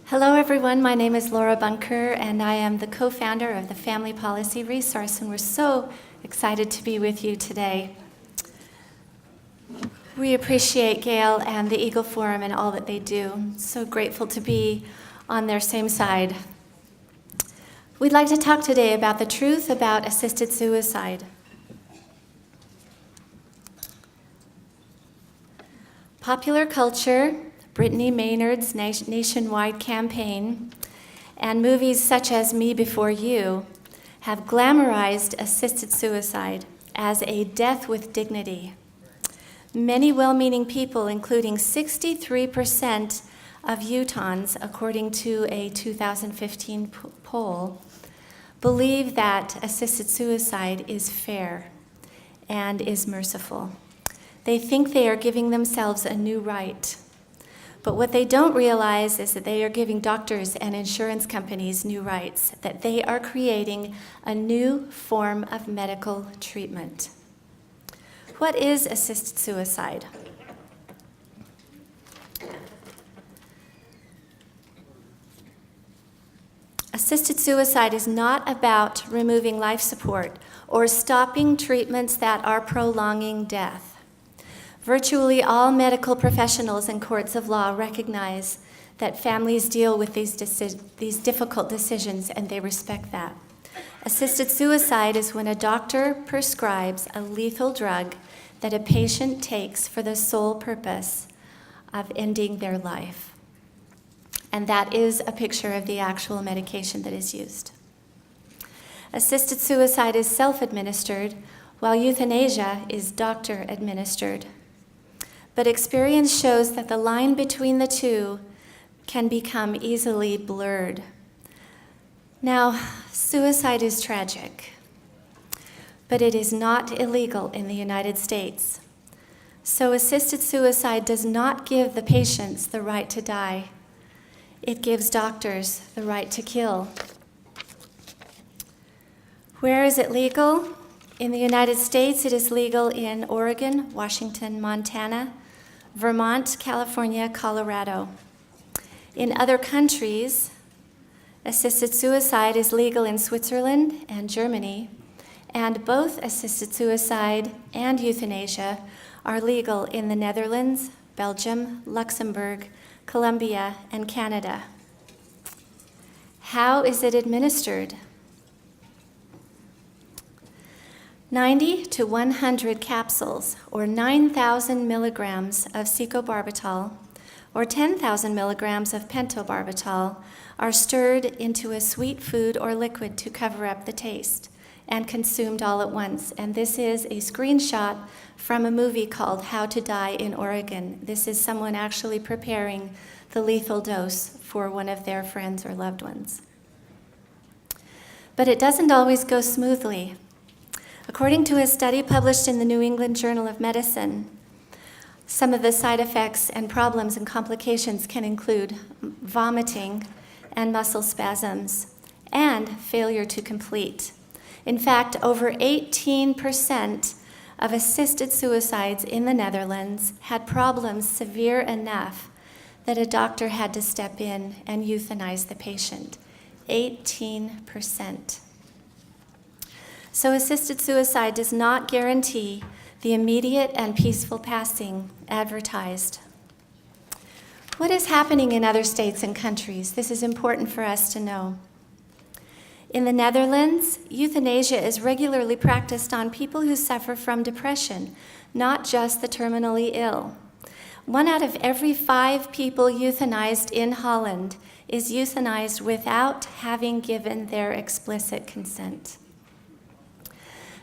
Hello everyone, my name is Laura Bunker and I am the co-founder of the Family Policy Resource, and we're so excited to be with you today. We appreciate Gail and the Eagle Forum and all that they do. So grateful to be on their same side. We'd like to talk today about the truth about assisted suicide. Popular culture, Brittany Maynard's nationwide campaign, and movies such as Me Before You have glamorized assisted suicide as a death with dignity. Many well-meaning people, including 63% of Utahns, according to a 2015 poll, believe that assisted suicide is fair and is merciful. They think they are giving themselves a new right. But what they don't realize is that they are giving doctors and insurance companies new rights, that they are creating a new form of medical treatment. What is assisted suicide? Assisted suicide is not about removing life support or stopping treatments that are prolonging death. Virtually all medical professionals and courts of law recognize that families deal with these difficult decisions, and they respect that. Assisted suicide is when a doctor prescribes a lethal drug that a patient takes for the sole purpose of ending their life. And that is a picture of the actual medication that is used. Assisted suicide is self-administered, while euthanasia is doctor-administered. But experience shows that the line between the two can become easily blurred. Now, suicide is tragic, but it is not illegal in the United States. So assisted suicide does not give the patients the right to die. It gives doctors the right to kill. Where is it legal? In the United States, it is legal in Oregon, Washington, Montana, Vermont, California, Colorado. In other countries, assisted suicide is legal in Switzerland and Germany, and both assisted suicide and euthanasia are legal in the Netherlands, Belgium, Luxembourg, Colombia, and Canada. How is it administered? 90 to 100 capsules, or 9,000 milligrams of secobarbital, or 10,000 milligrams of pentobarbital, are stirred into a sweet food or liquid to cover up the taste and consumed all at once. And this is a screenshot from a movie called How to Die in Oregon. This is someone actually preparing the lethal dose for one of their friends or loved ones. But it doesn't always go smoothly. According to a study published in the New England Journal of Medicine, some of the side effects and problems and complications can include vomiting and muscle spasms and failure to complete. In fact, over 18% of assisted suicides in the Netherlands had problems severe enough that a doctor had to step in and euthanize the patient. 18%. So assisted suicide does not guarantee the immediate and peaceful passing advertised. What is happening in other states and countries? This is important for us to know. In the Netherlands, euthanasia is regularly practiced on people who suffer from depression, not just the terminally ill. 1 out of every 5 people euthanized in Holland is euthanized without having given their explicit consent.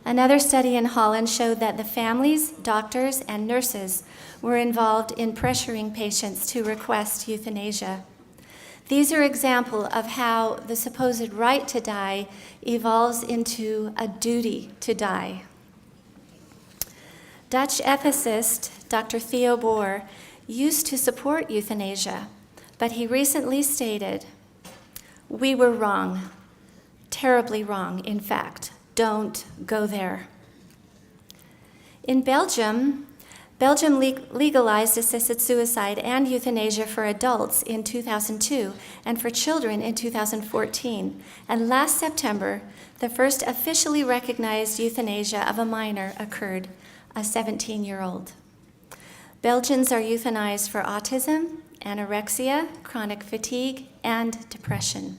Another study in Holland showed that the families, doctors, and nurses were involved in pressuring patients to request euthanasia. These are examples of how the supposed right to die evolves into a duty to die. Dutch ethicist Dr. Theo Boer used to support euthanasia, but he recently stated, "We were wrong, terribly wrong, in fact. Don't go there." In Belgium, Belgium legalized assisted suicide and euthanasia for adults in 2002 and for children in 2014. And last September, the first officially recognized euthanasia of a minor occurred, a 17-year-old. Belgians are euthanized for autism, anorexia, chronic fatigue, and depression.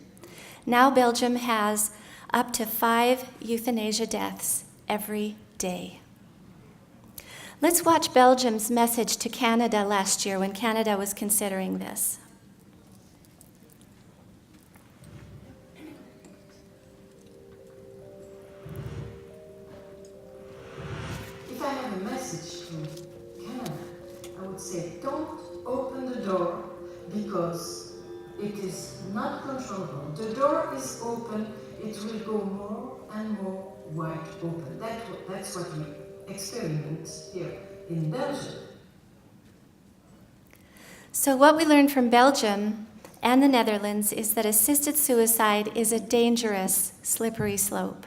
Now Belgium has up to 5 euthanasia deaths every day. Let's watch Belgium's message to Canada last year when Canada was considering this. If I have a message to Canada, I would say don't open the door because it is not controllable. The door is open, it will go more and more wide open. That's what we experience here in Belgium. So what we learned from Belgium and the Netherlands is that assisted suicide is a dangerous, slippery slope.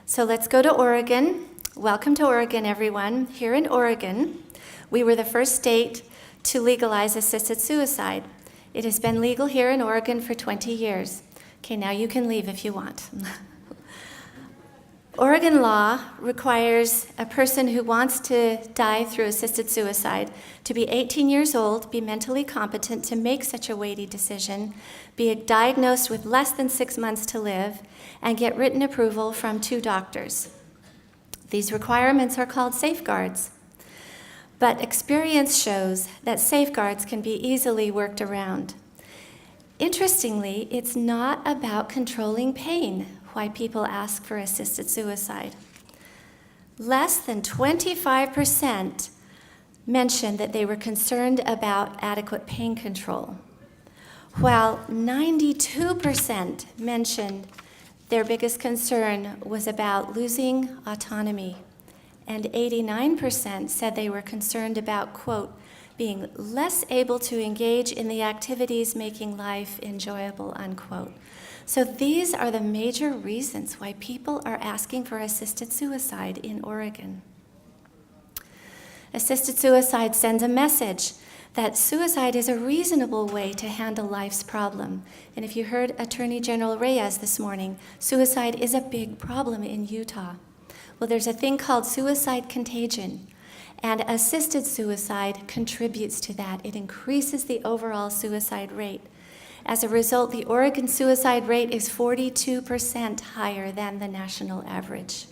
So let's go to Oregon. Welcome to Oregon, everyone. Here in Oregon, we were the first state to legalize assisted suicide. It has been legal here in Oregon for 20 years. Okay, now you can leave if you want. Oregon law requires a person who wants to die through assisted suicide to be 18 years old, be mentally competent to make such a weighty decision, be diagnosed with less than 6 months to live, and get written approval from 2 doctors. These requirements are called safeguards. But experience shows that safeguards can be easily worked around. Interestingly, it's not about controlling pain why people ask for assisted suicide. Less than 25% mentioned that they were concerned about adequate pain control, while 92% mentioned their biggest concern was about losing autonomy, and 89% said they were concerned about, quote, being less able to engage in the activities making life enjoyable, unquote. So these are the major reasons why people are asking for assisted suicide in Oregon. Assisted suicide sends a message that suicide is a reasonable way to handle life's problem. And if you heard Attorney General Reyes this morning, suicide is a big problem in Utah. Well, there's a thing called suicide contagion, and assisted suicide contributes to that. It increases the overall suicide rate. As a result, the Oregon suicide rate is 42% higher than the national average.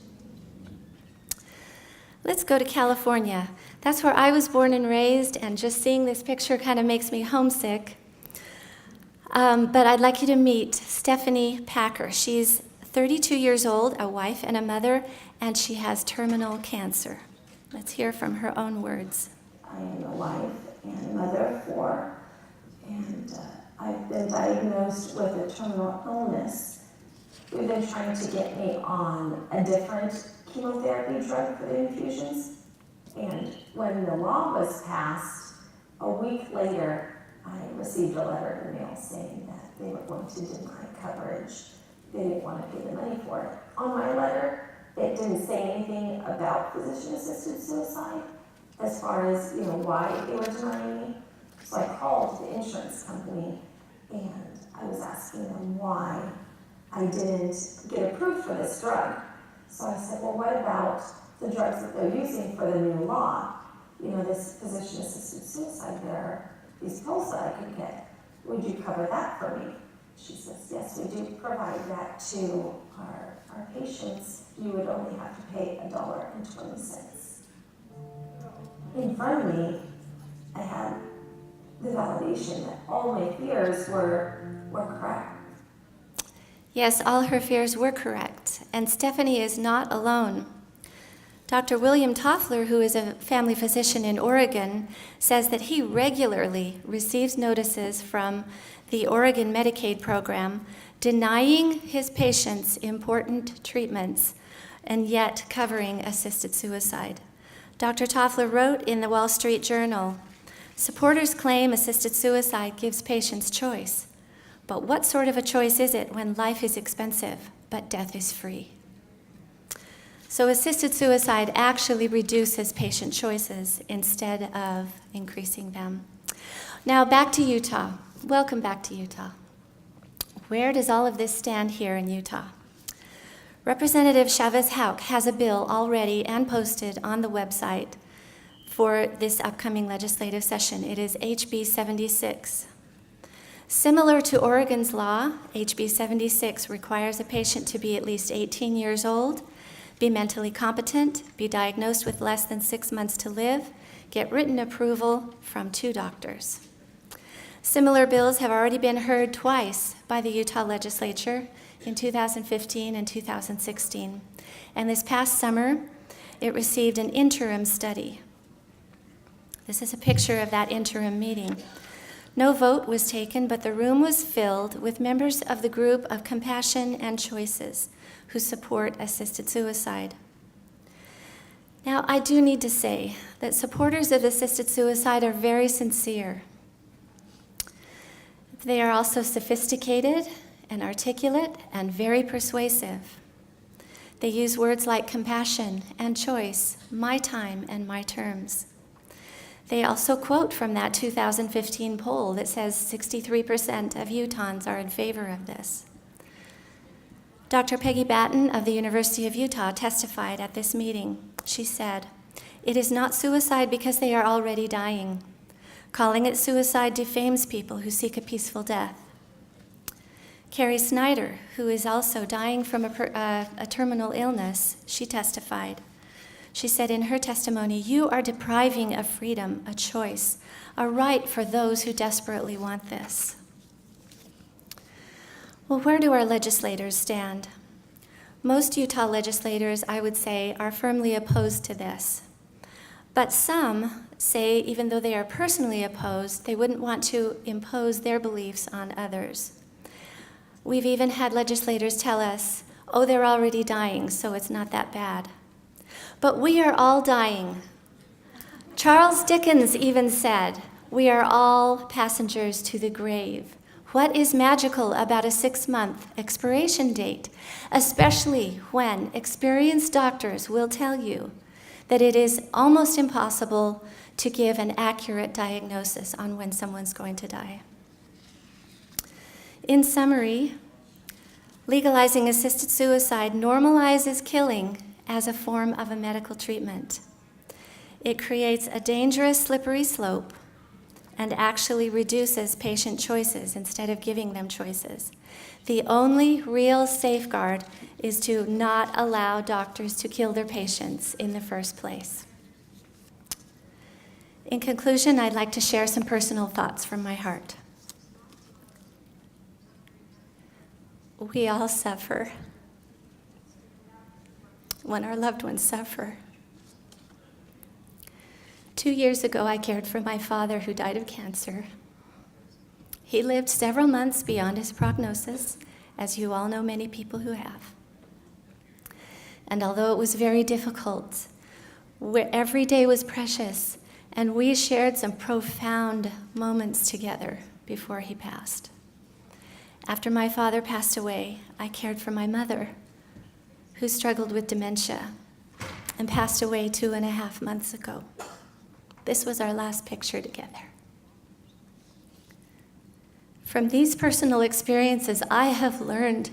Let's go to California. That's where I was born and raised, and just seeing this picture kind of makes me homesick. But I'd like you to meet Stephanie Packer. She's 32 years old, a wife and a mother, and she has terminal cancer. Let's hear from her own words. I am a wife and a mother of 4, and I've been diagnosed with a terminal illness. We've been trying to get me on a different chemotherapy drug for the infusions, and when the law was passed, a week later, I received a letter in the mail saying that they were going to deny coverage. They didn't want to pay the money for it. On my letter, it didn't say anything about physician-assisted suicide as far as, why they were denying me. So I called the insurance company and I was asking them why I didn't get approved for this drug. So I said, well, what about the drugs that they're using for the new law? This physician-assisted suicide, there are these pills that I could get. Would you cover that for me? She says, yes, we do provide that to our patients. You would only have to pay $1.20. In front of me, I had the validation that all my fears were correct. Yes, all her fears were correct, and Stephanie is not alone. Dr. William Toffler, who is a family physician in Oregon, says that he regularly receives notices from the Oregon Medicaid program denying his patients important treatments and yet covering assisted suicide. Dr. Toffler wrote in the Wall Street Journal, supporters claim assisted suicide gives patients choice. But what sort of a choice is it when life is expensive, but death is free? So assisted suicide actually reduces patient choices instead of increasing them. Now back to Utah. Welcome back to Utah. Where does all of this stand here in Utah? Representative Chavez Houck has a bill already and posted on the website for this upcoming legislative session. It is HB 76. Similar to Oregon's law, HB 76 requires a patient to be at least 18 years old, be mentally competent, be diagnosed with less than 6 months to live, get written approval from 2 doctors. Similar bills have already been heard twice by the Utah legislature in 2015 and 2016. And this past summer, it received an interim study. This is a picture of that interim meeting. No vote was taken, but the room was filled with members of the group of Compassion and Choices who support assisted suicide. Now, I do need to say that supporters of assisted suicide are very sincere. They are also sophisticated and articulate and very persuasive. They use words like compassion and choice, my time and my terms. They also quote from that 2015 poll that says 63% of Utahns are in favor of this. Dr. Peggy Batten of the University of Utah testified at this meeting. She said, "It is not suicide because they are already dying. Calling it suicide defames people who seek a peaceful death." Carrie Snyder, who is also dying from a terminal illness, she testified. She said in her testimony, "You are depriving of freedom, a choice, a right for those who desperately want this." Well, where do our legislators stand? Most Utah legislators, I would say, are firmly opposed to this. But some say, even though they are personally opposed, they wouldn't want to impose their beliefs on others. We've even had legislators tell us, "Oh, they're already dying, so it's not that bad." But we are all dying. Charles Dickens even said, "We are all passengers to the grave." What is magical about a 6-month expiration date, especially when experienced doctors will tell you that it is almost impossible to give an accurate diagnosis on when someone's going to die? In summary, legalizing assisted suicide normalizes killing as a form of a medical treatment. It creates a dangerous slippery slope and actually reduces patient choices instead of giving them choices. The only real safeguard is to not allow doctors to kill their patients in the first place. In conclusion, I'd like to share some personal thoughts from my heart. We all suffer when our loved ones suffer. 2 years ago, I cared for my father who died of cancer. He lived several months beyond his prognosis, as you all know many people who have. And although it was very difficult, every day was precious, and we shared some profound moments together before he passed. After my father passed away, I cared for my mother, who struggled with dementia and passed away 2.5 months ago. This was our last picture together. From these personal experiences, I have learned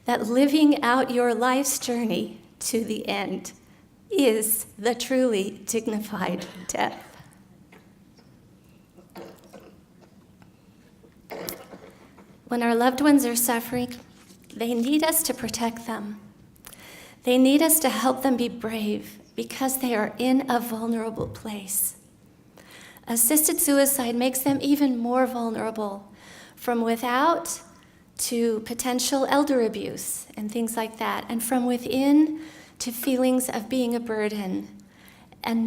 that living out your life's journey to the end is the truly dignified death. When our loved ones are suffering, they need us to protect them. They need us to help them be brave because they are in a vulnerable place. Assisted suicide makes them even more vulnerable, from without to potential elder abuse and things like that, and from within to feelings of being a burden and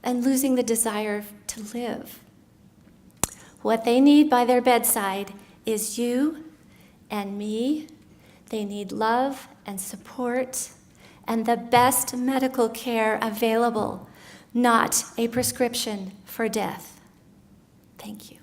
losing the desire to live. What they need by their bedside is you and me. They need love and support and the best medical care available, not a prescription for death. Thank you.